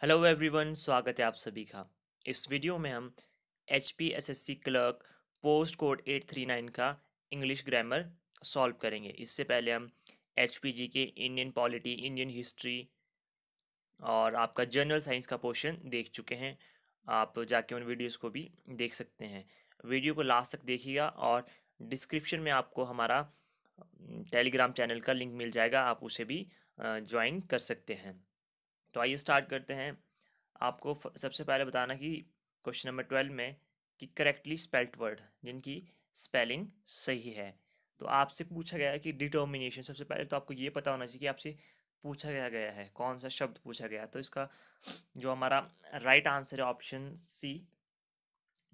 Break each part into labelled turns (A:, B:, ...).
A: Hello everyone, स्वागत है आप सभी का। इस वीडियो में हम HPSSC क्लर्क पोस्ट कोड 839 का इंग्लिश ग्रामर सॉल्व करेंगे। इससे पहले हम HPG के इंडियन पॉलिटी, इंडियन हिस्ट्री और आपका जनरल साइंस का पोर्शन देख चुके हैं। आप जाके उन वीडियोस को भी देख सकते हैं। वीडियो को लास्ट तक देखिएगा और डिस्क्रिप्शन में आपको हमारा टेलीग्राम चैनल का लिंक मिल जाएगा, आप उसे भी ज्वाइन कर सकते हैं। तो आइए स्टार्ट करते हैं। आपको सबसे पहले बताना कि क्वेश्चन नंबर 12 में कि करेक्टली स्पेल्ट वर्ड जिनकी स्पेलिंग सही है। तो आपसे पूछा गया है कि डिटर्मिनेशन। सबसे पहले तो आपको ये पता होना चाहिए कि आपसे पूछा गया है कौन सा शब्द पूछा गया है। तो इसका जो हमारा राइट आंसर है ऑप्शन सी,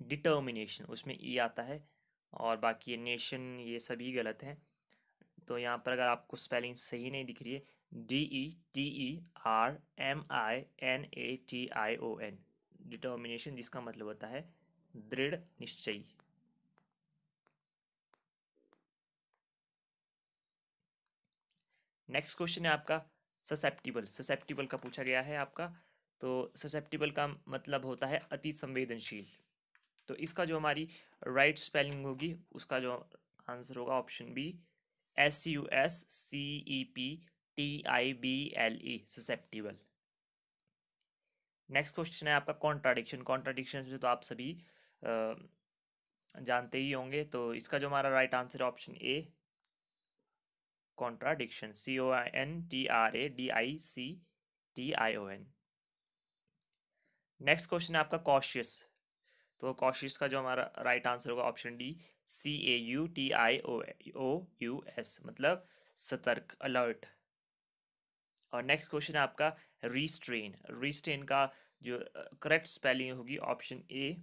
A: डिटर्मिनेशन। उसमें ई आता है और बाकी ये नेशन ये सभी गलत हैं। तो यहाँ पर अगर आपको स्पेलिंग सही नहीं दिख रही है, DETERMINATION, डिटर्मिनेशन, जिसका मतलब होता है दृढ़ निश्चय। नेक्स्ट क्वेश्चन है आपका ससेप्टिबल। ससेप्टिबल का पूछा गया है आपका। तो ससेप्टिबल का मतलब होता है अति संवेदनशील। तो इसका जो हमारी राइट स्पेलिंग होगी उसका जो आंसर होगा option B, SUSCEPTIBLE, susceptible. Next question है आपका कॉन्ट्राडिक्शन। कॉन्ट्राडिक्शन से तो आप सभी जानते ही होंगे। तो इसका जो हमारा राइट आंसर है option A, contradiction, CONTRADICTION। Next question है आपका कॉशियस। तो कॉशियस का जो हमारा राइट आंसर होगा ऑप्शन डी, CAUTIOUS, मतलब सतर्क, अलर्ट। और नेक्स्ट क्वेश्चन है आपका रिस्ट्रेन। रिस्ट्रेन का जो करेक्ट स्पेलिंग होगी ऑप्शन ए,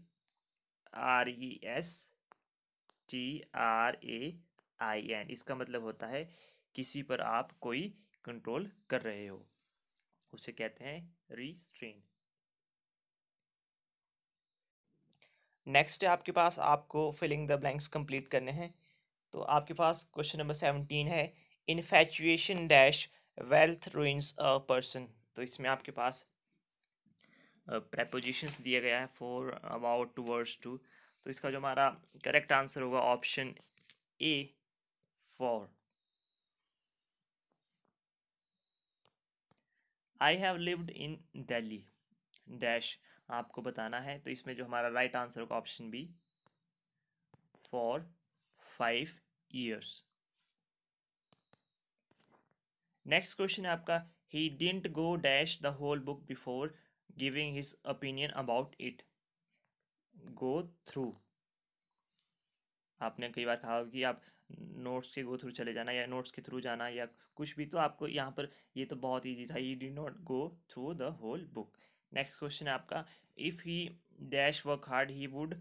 A: RESTRAIN। इसका मतलब होता है किसी पर आप कोई कंट्रोल कर रहे हो, उसे कहते हैं रिस्ट्रेन। नेक्स्ट है आपके पास, आपको फिलिंग द ब्लैंक्स कंप्लीट करने हैं। तो आपके पास क्वेश्चन नंबर 17 है, infatuation dash wealth ruins a person. तो इसमें आपके पास प्रेपोजिशंस दिया गया है फॉर, अबाउट, टुवर्ड्स, टू। तो इसका जो हमारा करेक्ट आंसर होगा option A, for. I have lived in Delhi dash, आपको बताना है। तो इसमें जो हमारा राइट आंसर होगा option B, for 5 years। Next question है आपका, he didn't go dash the whole book before giving his opinion about it. Go through, आपने कई बार कहा होगा कि आप नोट्स के गो थ्रू चले जाना या नोट्स के थ्रू जाना या कुछ भी। तो आपको यहाँ पर ये तो बहुत ईजी था, he did not go through the whole book. Next question है आपका, if he dash work hard he would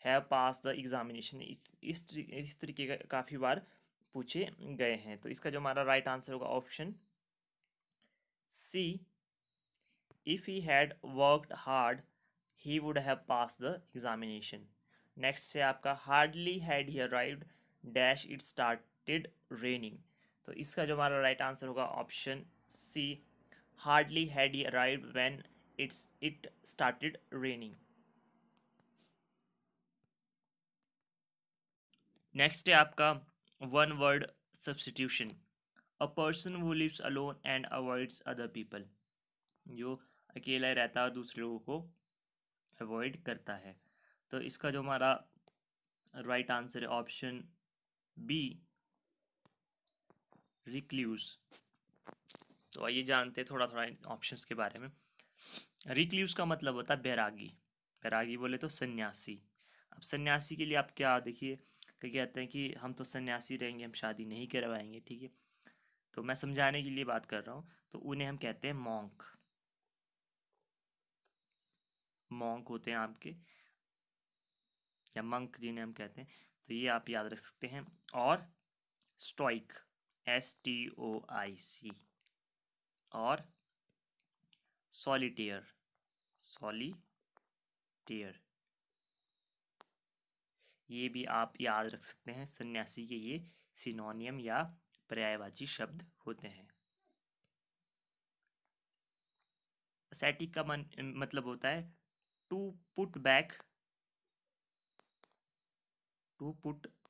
A: have pass the examination. इस तरीके का काफ़ी बार पूछे गए हैं। तो इसका जो हमारा राइट आंसर होगा option C, if he had worked hard he would have pass the examination. Next है आपका, hardly had he arrived dash it started raining. तो इसका जो हमारा राइट आंसर होगा option C, hardly had he arrived when it started raining. Next है आपका one word substitution. A person who lives alone and avoids other people, जो अकेला रहता है और दूसरे लोगों को अवॉइड करता है। तो इसका जो हमारा राइट आंसर है ऑप्शन बी, रिक्ल्यूज। तो आइए जानते हैं थोड़ा थोड़ा ऑप्शंस के बारे में। रिक्ल्यूज का मतलब होता है बैरागी। बैरागी बोले तो सन्यासी। अब सन्यासी के लिए आप क्या देखिए, कि कहते हैं कि हम तो सन्यासी रहेंगे, हम शादी नहीं करवाएंगे, ठीक है। तो मैं समझाने के लिए बात कर रहा हूँ। तो उन्हें हम कहते हैं मॉन्क। मॉन्क होते हैं आपके, या मंक जिन्हें हम कहते हैं। तो ये आप याद रख सकते हैं। और स्टोइक, STOIC। और सॉलिटेयर, सॉलिटेयर, ये भी आप याद रख सकते हैं। सन्यासी के ये सिनोनियम या पर्यायवाची शब्द होते हैं। असैटिक का मतलब होता है टू पुट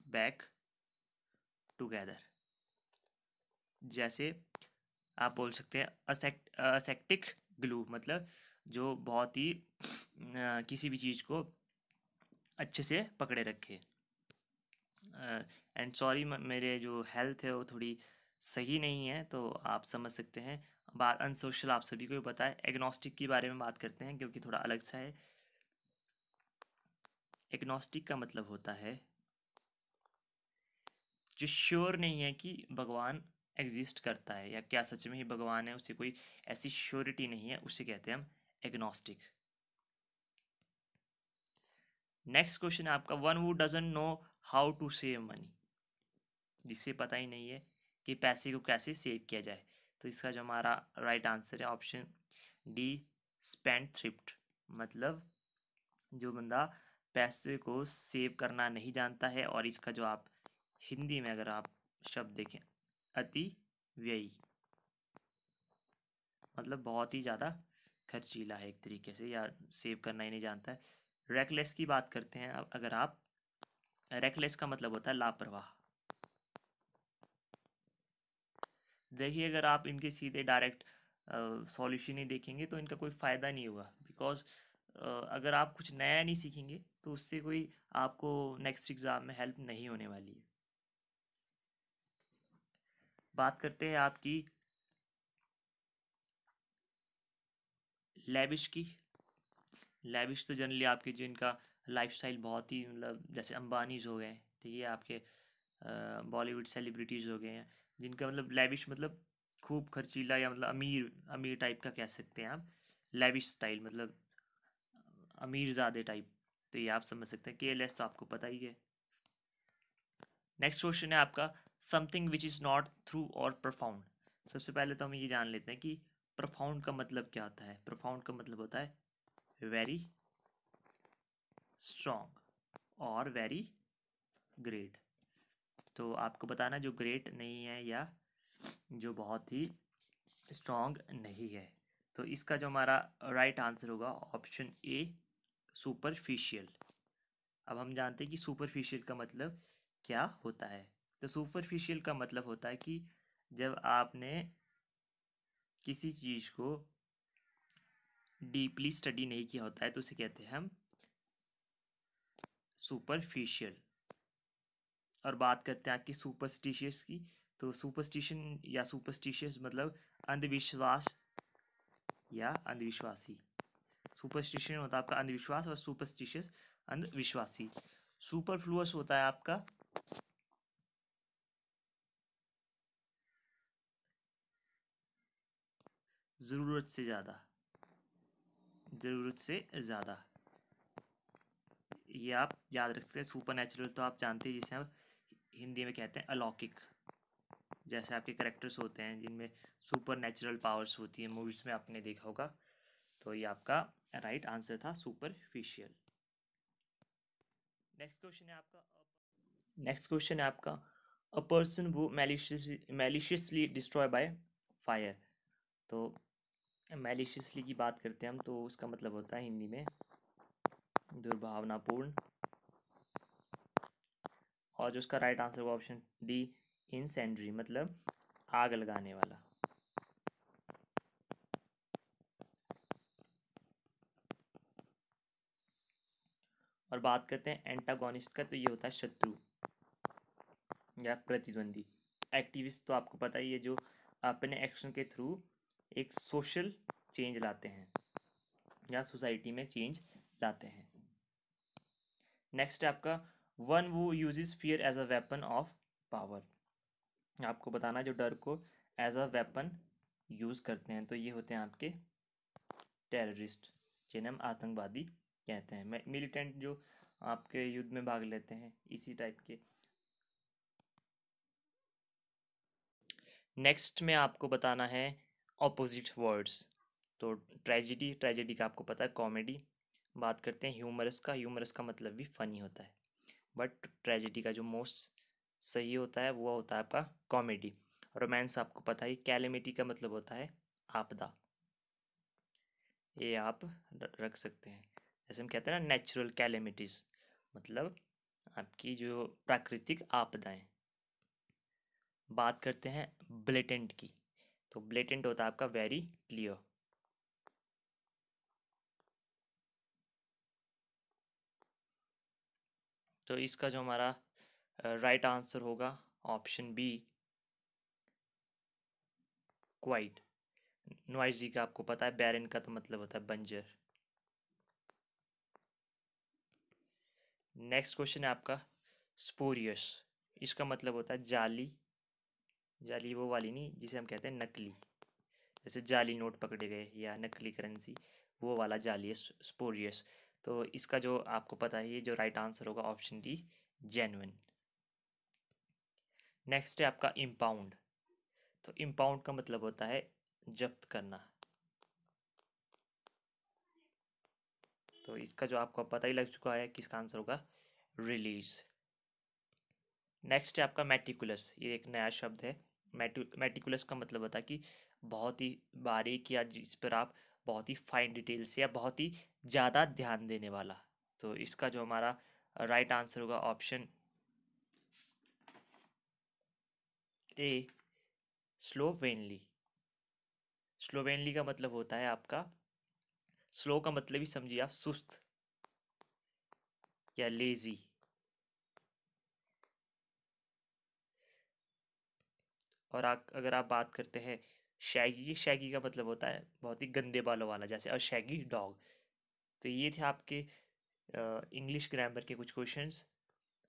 A: बैक टुगेदर। जैसे आप बोल सकते हैं असेक्टिक ग्लू, मतलब जो बहुत ही किसी भी चीज़ को अच्छे से पकड़े रखे। एंड सॉरी, मेरे जो हेल्थ है वो थोड़ी सही नहीं है, तो आप समझ सकते हैं। बात अनसोशल आप सभी को भी पता है। एग्नोस्टिक के बारे में बात करते हैं क्योंकि थोड़ा अलग सा है। एग्नोस्टिक का मतलब होता है जो श्योर नहीं है कि भगवान एग्जिस्ट करता है या क्या सच में ही भगवान है, उसे कोई ऐसी श्योरिटी नहीं है, उसे कहते हैं हम एग्नोस्टिक। नेक्स्ट क्वेश्चन है आपका, one who doesn't know how to save money, जिसे पता ही नहीं है कि पैसे को कैसे सेव किया जाए। तो इसका जो हमारा राइट आंसर है ऑप्शन डी, स्पेंड थ्रिफ्ट। मतलब जो बंदा पैसे को सेव करना नहीं जानता है, और इसका जो आप हिंदी में अगर आप शब्द देखें, अति व्ययी, मतलब बहुत ही ज़्यादा खर्चीला है एक तरीके से, या सेव करना ही नहीं जानता है। रेकलेस की बात करते हैं अब अगर आप, रेकलेस का मतलब होता है लापरवाह। देखिए, अगर आप इनके सीधे डायरेक्ट सॉल्यूशन ही देखेंगे तो इनका कोई फ़ायदा नहीं होगा, बिकॉज अगर आप कुछ नया नहीं सीखेंगे तो उससे कोई आपको नेक्स्ट एग्ज़ाम में हेल्प नहीं होने वाली है। बात करते हैं आपकी लैविश की। लैविश तो जनरली आपके जो इनका लाइफस्टाइल बहुत ही, मतलब जैसे अंबानीज हो गए, ठीक है, आपके बॉलीवुड सेलिब्रिटीज़ हो गए हैं, जिनका मतलब लैविश मतलब खूब खर्चीला, या मतलब अमीर अमीर टाइप का कह सकते हैं आप। लैविश स्टाइल मतलब अमीर ज़्यादा टाइप। तो ये आप समझ सकते हैं। केयरलेस तो आपको पता ही है। नेक्स्ट क्वेश्चन है आपका, something which is not through और प्रोफाउंड। सबसे पहले तो हम ये जान लेते हैं कि प्रोफाउंड का मतलब क्या होता है। प्रोफाउंड का मतलब होता है वेरी स्ट्रॉन्ग और वेरी ग्रेट। तो आपको बताना जो ग्रेट नहीं है या जो बहुत ही स्ट्रॉन्ग नहीं है। तो इसका जो हमारा राइट आंसर होगा ऑप्शन ए, सुपरफिशियल। अब हम जानते हैं कि सुपरफिशियल का मतलब क्या होता है। तो सुपरफिशियल का मतलब होता है कि जब आपने किसी चीज़ को डीपली स्टडी नहीं किया होता है तो उसे कहते हैं हम सुपरफिशियल। और बात करते हैं आपकी सुपरस्टिशियस की। तो सुपरस्टिशन या सुपरस्टिशियस मतलब अंधविश्वास या अंधविश्वासी। सुपरस्टिशन होता है आपका अंधविश्वास, और सुपरस्टिशियस अंधविश्वासी। सुपरफ्लुअस होता है आपका ज़रूरत से ज़्यादा, ज़रूरत से ज़्यादा। ये आप याद रख सकते हैं। सुपर नेचुरल तो आप जानते हैं, जिसे हम हिंदी में कहते हैं अलौकिक। जैसे आपके करेक्टर्स होते हैं जिनमें सुपर नेचुरल पावर्स होती है, मूवीज़ में आपने देखा होगा। तो ये आपका राइट आंसर था सुपरफिशियल। नेक्स्ट क्वेश्चन है आपका, अ पर्सन वो मैलिशियसली डिस्ट्रॉय बाय फायर। तो मैलिशियसली की बात करते हैं हम, तो उसका मतलब होता है हिंदी में दुर्भावनापूर्ण। और जो उसका राइट आंसर होगा ऑप्शन डी, इंसेंडरी, मतलब आग लगाने वाला। और बात करते हैं एंटागोनिस्ट का, तो ये होता है शत्रु या प्रतिद्वंदी। एक्टिविस्ट तो आपको पता ही है, जो अपने एक्शन के थ्रू एक सोशल चेंज लाते हैं या सोसाइटी में चेंज लाते हैं। नेक्स्ट है आपका, one who uses fear as a weapon of power. आपको बताना जो डर को एज अ वेपन यूज़ करते हैं, तो ये होते हैं आपके टेररिस्ट, जिन्हें हम आतंकवादी कहते हैं। मिलिटेंट जो आपके युद्ध में भाग लेते हैं, इसी टाइप के। नेक्स्ट में आपको बताना है ऑपोजिट वर्ड्स। तो ट्रेजिडी का आपको पता है कॉमेडी। बात करते हैं ह्यूमरस का मतलब भी फनी होता है, बट ट्रेजिडी का जो मोस्ट सही होता है वो होता है आपका कॉमेडी। रोमांस आपको पता है कैलेमिटी का मतलब होता है आपदा। ये आप रख सकते हैं। जैसे हम कहते हैं ना नेचुरल कैलेमिटीज़, मतलब आपकी जो प्राकृतिक आपदाएं। बात करते हैं ब्लेटेंट की, तो ब्लेटेंट होता है आपका वेरी क्लियर। तो इसका जो हमारा राइट आंसर होगा ऑप्शन बी, क्वाइट। नॉइजी का आपको पता है, बैरन का तो मतलब होता है बंजर। नेक्स्ट क्वेश्चन है आपका स्पोरियस। इसका मतलब होता है जाली। जाली वो वाली नहीं जिसे हम कहते हैं नकली, जैसे जाली नोट पकड़े गए या नकली करेंसी, वो वाला जाली है स्पोरियस। तो इसका जो आपको पता है, ये जो राइट आंसर होगा ऑप्शन डी, जेन्युइन। नेक्स्ट है आपका इम्पाउंड। तो इम्पाउंड का मतलब होता है जब्त करना। तो इसका जो आपको पता ही लग चुका है कि इसका आंसर होगा रिलीज। नेक्स्ट है आपका मेटिकुलस। ये एक नया शब्द है। मेटिकुलस का मतलब होता है कि बहुत ही बारीक, या जिस पर आप बहुत ही फाइन डिटेल्स या बहुत ही ज़्यादा ध्यान देने वाला। तो इसका जो हमारा राइट आंसर होगा ऑप्शन ए, स्लोवेनली। स्लोवेनली का मतलब होता है आपका, स्लो का मतलब ही समझिए आप सुस्त या लेजी। और अगर आप बात करते हैं शैगी की, शैगी का मतलब होता है बहुत ही गंदे बालों वाला, जैसे अ शैगी डॉग। तो ये थे आपके इंग्लिश ग्रामर के कुछ क्वेश्चंस।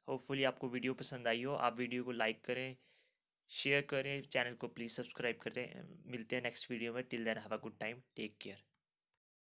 A: होपफुली आपको वीडियो पसंद आई हो। आप वीडियो को लाइक करें, शेयर करें, चैनल को प्लीज़ सब्सक्राइब करें। मिलते हैं नेक्स्ट वीडियो में। Till then have a good time, take care.